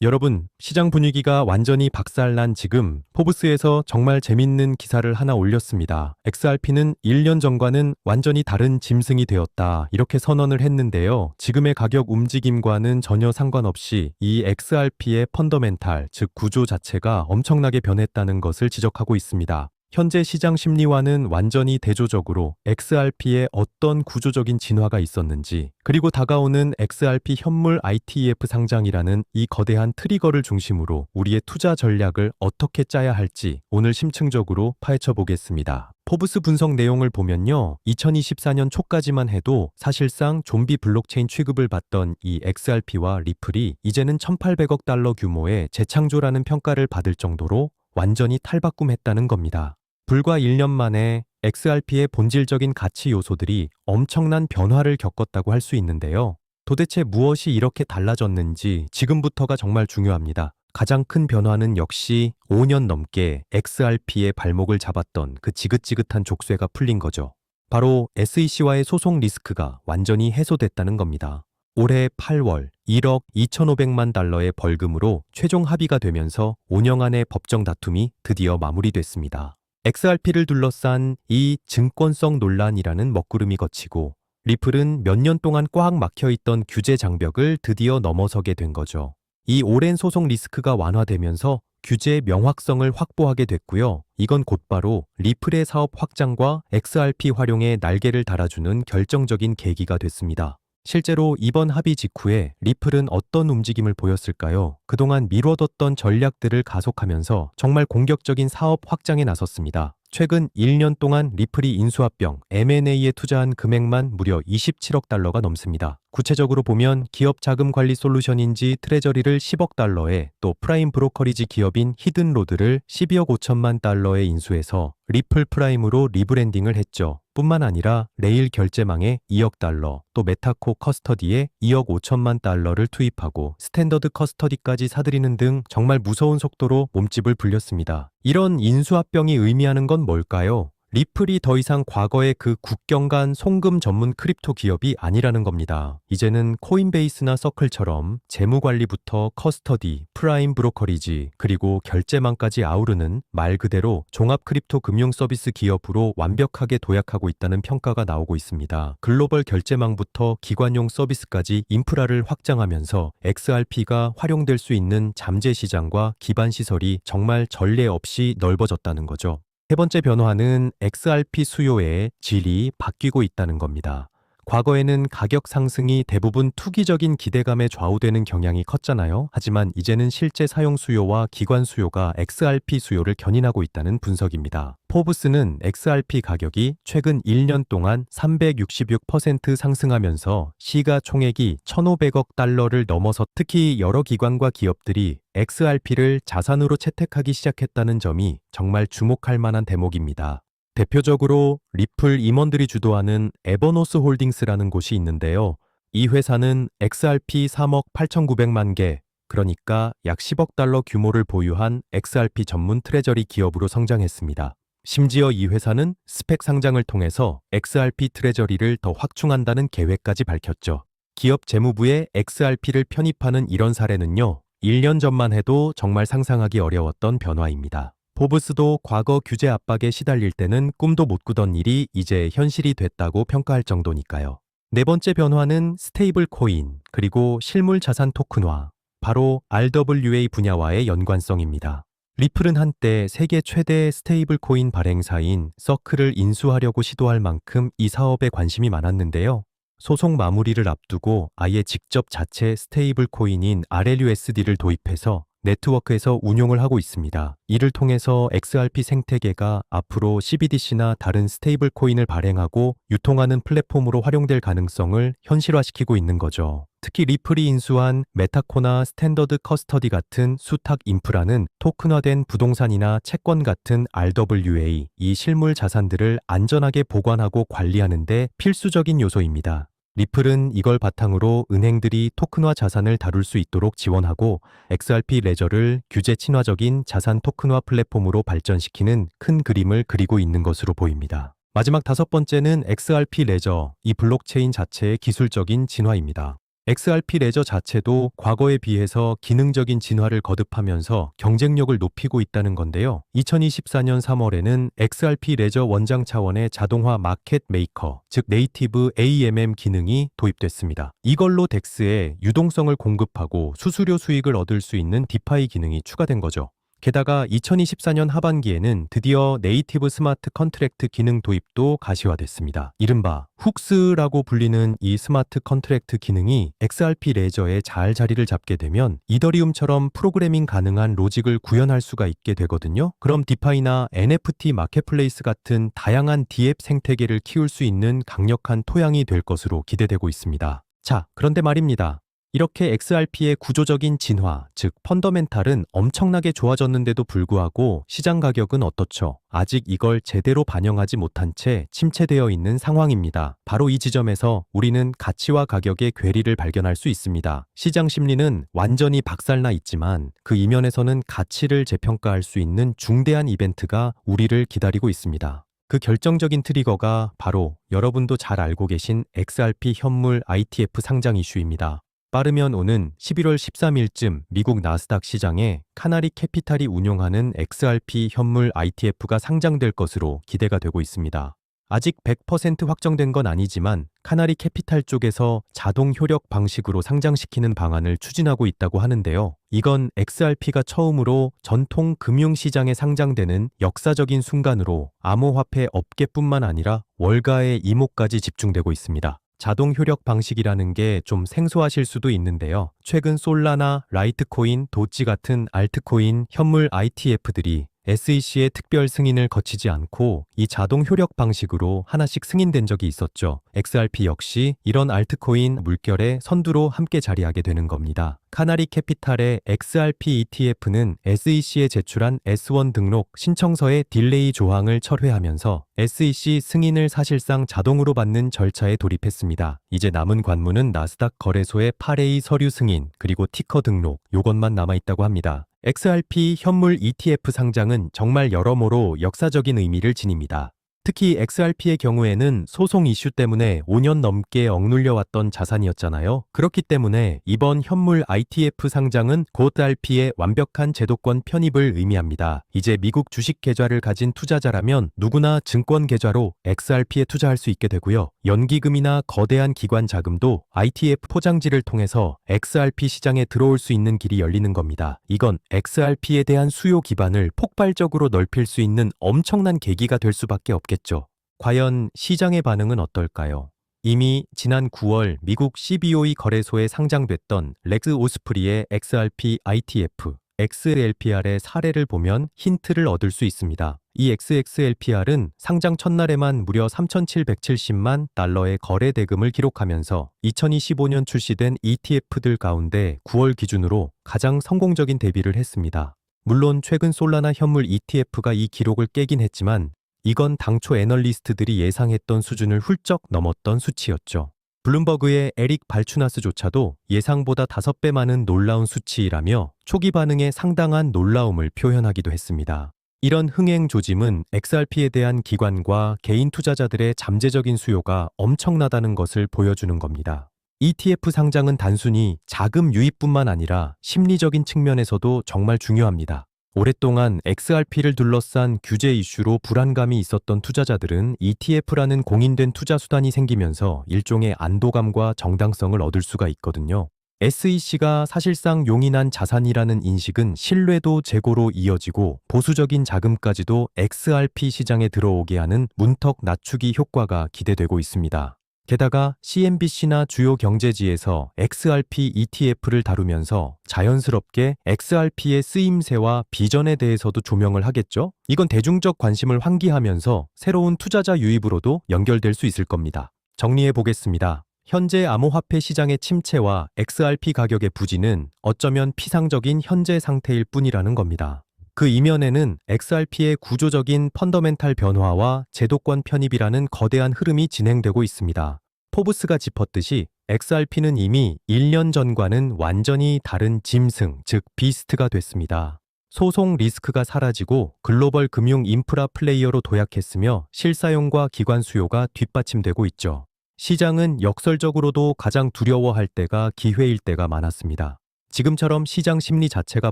여러분, 시장 분위기가 완전히 박살난 지금 포브스에서 정말 재밌는 기사를 하나 올렸습니다. XRP는 1년 전과는 완전히 다른 짐승이 되었다. 이렇게 선언을 했는데요. 지금의 가격 움직임과는 전혀 상관없이 이 XRP의 펀더멘탈, 즉 구조 자체가 엄청나게 변했다는 것을 지적하고 있습니다. 현재 시장 심리와는 완전히 대조적으로 XRP에 어떤 구조적인 진화가 있었는지, 그리고 다가오는 XRP 현물 ITEF 상장이라는 이 거대한 트리거를 중심으로 우리의 투자 전략을 어떻게 짜야 할지 오늘 심층적으로 파헤쳐 보겠습니다. 포브스 분석 내용을 보면요. 2024년 초까지만 해도 사실상 좀비 블록체인 취급을 받던 이 XRP와 리플이 이제는 1,800억 달러 규모의 재창조라는 평가를 받을 정도로 완전히 탈바꿈했다는 겁니다. 불과 1년 만에 XRP의 본질적인 가치 요소들이 엄청난 변화를 겪었다고 할 수 있는데요. 도대체 무엇이 이렇게 달라졌는지 지금부터가 정말 중요합니다. 가장 큰 변화는 역시 5년 넘게 XRP의 발목을 잡았던 그 지긋지긋한 족쇄가 풀린 거죠. 바로 SEC와의 소송 리스크가 완전히 해소됐다는 겁니다. 올해 8월 1억 2,500만 달러의 벌금으로 최종 합의가 되면서 5년 안의 법정 다툼이 드디어 마무리됐습니다. XRP를 둘러싼 이 증권성 논란이라는 먹구름이 거치고 리플은 몇 년 동안 꽉 막혀있던 규제 장벽을 드디어 넘어서게 된 거죠. 이 오랜 소송 리스크가 완화되면서 규제의 명확성을 확보하게 됐고요. 이건 곧바로 리플의 사업 확장과 XRP 활용에 날개를 달아주는 결정적인 계기가 됐습니다. 실제로 이번 합의 직후에 리플은 어떤 움직임을 보였을까요? 그동안 미뤄뒀던 전략들을 가속하면서 정말 공격적인 사업 확장에 나섰습니다. 최근 1년 동안 리플이 인수합병 M&A에 투자한 금액만 무려 27억 달러가 넘습니다. 구체적으로 보면 기업 자금 관리 솔루션인지 트레저리를 10억 달러에, 또 프라임 브로커리지 기업인 히든로드를 12억 5천만 달러에 인수해서 리플 프라임으로 리브랜딩을 했죠. 뿐만 아니라 레일 결제망에 2억 달러, 또 메타코 커스터디에 2억 5천만 달러를 투입하고 스탠더드 커스터디까지 사들이는 등 정말 무서운 속도로 몸집을 불렸습니다. 이런 인수합병이 의미하는 건 뭘까요? 리플이 더 이상 과거의 그 국경 간 송금 전문 크립토 기업이 아니라는 겁니다. 이제는 코인베이스나 서클처럼 재무관리부터 커스터디, 프라임 브로커리지, 그리고 결제망까지 아우르는 말 그대로 종합 크립토 금융 서비스 기업으로 완벽하게 도약하고 있다는 평가가 나오고 있습니다. 글로벌 결제망부터 기관용 서비스까지 인프라를 확장하면서 XRP가 활용될 수 있는 잠재 시장과 기반 시설이 정말 전례 없이 넓어졌다는 거죠. 세 번째 변화는 XRP 수요의 질이 바뀌고 있다는 겁니다. 과거에는 가격 상승이 대부분 투기적인 기대감에 좌우되는 경향이 컸잖아요. 하지만 이제는 실제 사용 수요와 기관 수요가 XRP 수요를 견인하고 있다는 분석입니다. 포브스는 XRP 가격이 최근 1년 동안 366% 상승하면서 시가총액이 1,500억 달러를 넘어서 특히 여러 기관과 기업들이 XRP를 자산으로 채택하기 시작했다는 점이 정말 주목할 만한 대목입니다. 대표적으로 리플 임원들이 주도하는 에버노스 홀딩스라는 곳이 있는데요. 이 회사는 XRP 3억 8,900만 개, 그러니까 약 10억 달러 규모를 보유한 XRP 전문 트레저리 기업으로 성장했습니다. 심지어 이 회사는 스펙 상장을 통해서 XRP 트레저리를 더 확충한다는 계획까지 밝혔죠. 기업 재무부에 XRP를 편입하는 이런 사례는요, 1년 전만 해도 정말 상상하기 어려웠던 변화입니다. 포브스도 과거 규제 압박에 시달릴 때는 꿈도 못 꾸던 일이 이제 현실이 됐다고 평가할 정도니까요. 네 번째 변화는 스테이블 코인, 그리고 실물 자산 토큰화, 바로 RWA 분야와의 연관성입니다. 리플은 한때 세계 최대 스테이블 코인 발행사인 서클을 인수하려고 시도할 만큼 이 사업에 관심이 많았는데요. 소송 마무리를 앞두고 아예 직접 자체 스테이블 코인인 RLUSD를 도입해서 네트워크에서 운용을 하고 있습니다. 이를 통해서 XRP 생태계가 앞으로 CBDC나 다른 스테이블 코인을 발행하고 유통하는 플랫폼으로 활용될 가능성을 현실화시키고 있는 거죠. 특히 리플이 인수한 메타코나 스탠더드 커스터디 같은 수탁 인프라는 토큰화된 부동산이나 채권 같은 RWA, 이 실물 자산들을 안전하게 보관하고 관리하는 데 필수적인 요소입니다. 리플은 이걸 바탕으로 은행들이 토큰화 자산을 다룰 수 있도록 지원하고 XRP 레저를 규제 친화적인 자산 토큰화 플랫폼으로 발전시키는 큰 그림을 그리고 있는 것으로 보입니다. 마지막 다섯 번째는 XRP 레저, 이 블록체인 자체의 기술적인 진화입니다. XRP 레저 자체도 과거에 비해서 기능적인 진화를 거듭하면서 경쟁력을 높이고 있다는 건데요. 2024년 3월에는 XRP 레저 원장 차원의 자동화 마켓 메이커, 즉 네이티브 AMM 기능이 도입됐습니다. 이걸로 덱스에 유동성을 공급하고 수수료 수익을 얻을 수 있는 디파이 기능이 추가된 거죠. 게다가 2024년 하반기에는 드디어 네이티브 스마트 컨트랙트 기능 도입도 가시화됐습니다. 이른바 훅스라고 불리는 이 스마트 컨트랙트 기능이 XRP 레저에 잘 자리를 잡게 되면 이더리움처럼 프로그래밍 가능한 로직을 구현할 수가 있게 되거든요. 그럼 디파이나 NFT 마켓플레이스 같은 다양한 디앱 생태계를 키울 수 있는 강력한 토양이 될 것으로 기대되고 있습니다. 자, 그런데 말입니다. 이렇게 XRP의 구조적인 진화, 즉 펀더멘탈은 엄청나게 좋아졌는데도 불구하고 시장 가격은 어떻죠? 아직 이걸 제대로 반영하지 못한 채 침체되어 있는 상황입니다. 바로 이 지점에서 우리는 가치와 가격의 괴리를 발견할 수 있습니다. 시장 심리는 완전히 박살나 있지만 그 이면에서는 가치를 재평가할 수 있는 중대한 이벤트가 우리를 기다리고 있습니다. 그 결정적인 트리거가 바로 여러분도 잘 알고 계신 XRP 현물 ITF 상장 이슈입니다. 빠르면 오는 11월 13일쯤 미국 나스닥 시장에 카나리 캐피탈이 운용하는 XRP 현물 ITF가 상장될 것으로 기대가 되고 있습니다. 아직 100% 확정된 건 아니지만 카나리 캐피탈 쪽에서 자동 효력 방식으로 상장시키는 방안을 추진하고 있다고 하는데요. 이건 XRP가 처음으로 전통 금융시장에 상장되는 역사적인 순간으로 암호화폐 업계뿐만 아니라 월가의 이목까지 집중되고 있습니다. 자동 효력 방식이라는 게 좀 생소하실 수도 있는데요. 최근 솔라나, 라이트코인, 도지 같은 알트코인 현물 ITF들이 SEC의 특별 승인을 거치지 않고 이 자동 효력 방식으로 하나씩 승인된 적이 있었죠. XRP 역시 이런 알트코인 물결의 선두로 함께 자리하게 되는 겁니다. 카나리 캐피탈의 XRP ETF는 SEC에 제출한 S1 등록 신청서의 딜레이 조항을 철회하면서 SEC 승인을 사실상 자동으로 받는 절차에 돌입했습니다. 이제 남은 관문은 나스닥 거래소의 8A 서류 승인 그리고 티커 등록 요것만 남아있다고 합니다. XRP 현물 ETF 상장은 정말 여러모로 역사적인 의미를 지닙니다. 특히 XRP의 경우에는 소송 이슈 때문에 5년 넘게 억눌려왔던 자산이었잖아요. 그렇기 때문에 이번 현물 ITF 상장은 곧 RP의 완벽한 제도권 편입을 의미합니다. 이제 미국 주식 계좌를 가진 투자자라면 누구나 증권 계좌로 XRP에 투자할 수 있게 되고요. 연기금이나 거대한 기관 자금도 ITF 포장지를 통해서 XRP 시장에 들어올 수 있는 길이 열리는 겁니다. 이건 XRP에 대한 수요 기반을 폭발적으로 넓힐 수 있는 엄청난 계기가 될 수밖에 없겠죠. 과연 시장의 반응은 어떨까요? 이미 지난 9월 미국 CBOE 거래소에 상장됐던 렉스 오스프리의 XRP ITF, XLPR의 사례를 보면 힌트를 얻을 수 있습니다. 이 XXLPR은 상장 첫날에만 무려 3,770만 달러의 거래 대금을 기록하면서 2025년 출시된 ETF들 가운데 9월 기준으로 가장 성공적인 데뷔를 했습니다. 물론 최근 솔라나 현물 ETF가 이 기록을 깨긴 했지만 이건 당초 애널리스트들이 예상했던 수준을 훌쩍 넘었던 수치였죠. 블룸버그의 에릭 발추나스조차도 예상보다 5배 많은 놀라운 수치라며 초기 반응에 상당한 놀라움을 표현하기도 했습니다. 이런 흥행 조짐은 XRP에 대한 기관과 개인 투자자들의 잠재적인 수요가 엄청나다는 것을 보여주는 겁니다. ETF 상장은 단순히 자금 유입뿐만 아니라 심리적인 측면에서도 정말 중요합니다. 오랫동안 XRP를 둘러싼 규제 이슈로 불안감이 있었던 투자자들은 ETF라는 공인된 투자 수단이 생기면서 일종의 안도감과 정당성을 얻을 수가 있거든요. SEC가 사실상 용인한 자산이라는 인식은 신뢰도 제고로 이어지고 보수적인 자금까지도 XRP 시장에 들어오게 하는 문턱 낮추기 효과가 기대되고 있습니다. 게다가 CNBC나 주요 경제지에서 XRP ETF를 다루면서 자연스럽게 XRP의 쓰임새와 비전에 대해서도 조명을 하겠죠? 이건 대중적 관심을 환기하면서 새로운 투자자 유입으로도 연결될 수 있을 겁니다. 정리해 보겠습니다. 현재 암호화폐 시장의 침체와 XRP 가격의 부진은 어쩌면 피상적인 현재 상태일 뿐이라는 겁니다. 그 이면에는 XRP의 구조적인 펀더멘탈 변화와 제도권 편입이라는 거대한 흐름이 진행되고 있습니다. 포브스가 짚었듯이 XRP는 이미 1년 전과는 완전히 다른 짐승, 즉 비스트가 됐습니다. 소송 리스크가 사라지고 글로벌 금융 인프라 플레이어로 도약했으며 실사용과 기관 수요가 뒷받침되고 있죠. 시장은 역설적으로도 가장 두려워할 때가 기회일 때가 많았습니다. 지금처럼 시장 심리 자체가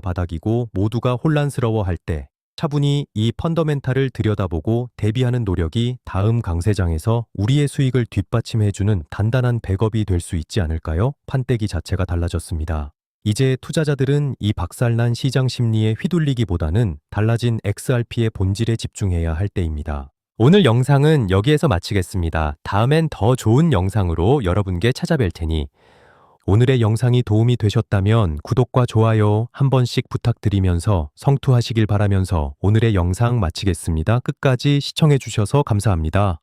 바닥이고 모두가 혼란스러워할 때 차분히 이 펀더멘탈을 들여다보고 대비하는 노력이 다음 강세장에서 우리의 수익을 뒷받침해주는 단단한 백업이 될 수 있지 않을까요? 판때기 자체가 달라졌습니다. 이제 투자자들은 이 박살난 시장 심리에 휘둘리기보다는 달라진 XRP의 본질에 집중해야 할 때입니다. 오늘 영상은 여기에서 마치겠습니다. 다음엔 더 좋은 영상으로 여러분께 찾아뵐 테니 오늘의 영상이 도움이 되셨다면 구독과 좋아요 한 번씩 부탁드리면서 성투하시길 바라면서 오늘의 영상 마치겠습니다. 끝까지 시청해 주셔서 감사합니다.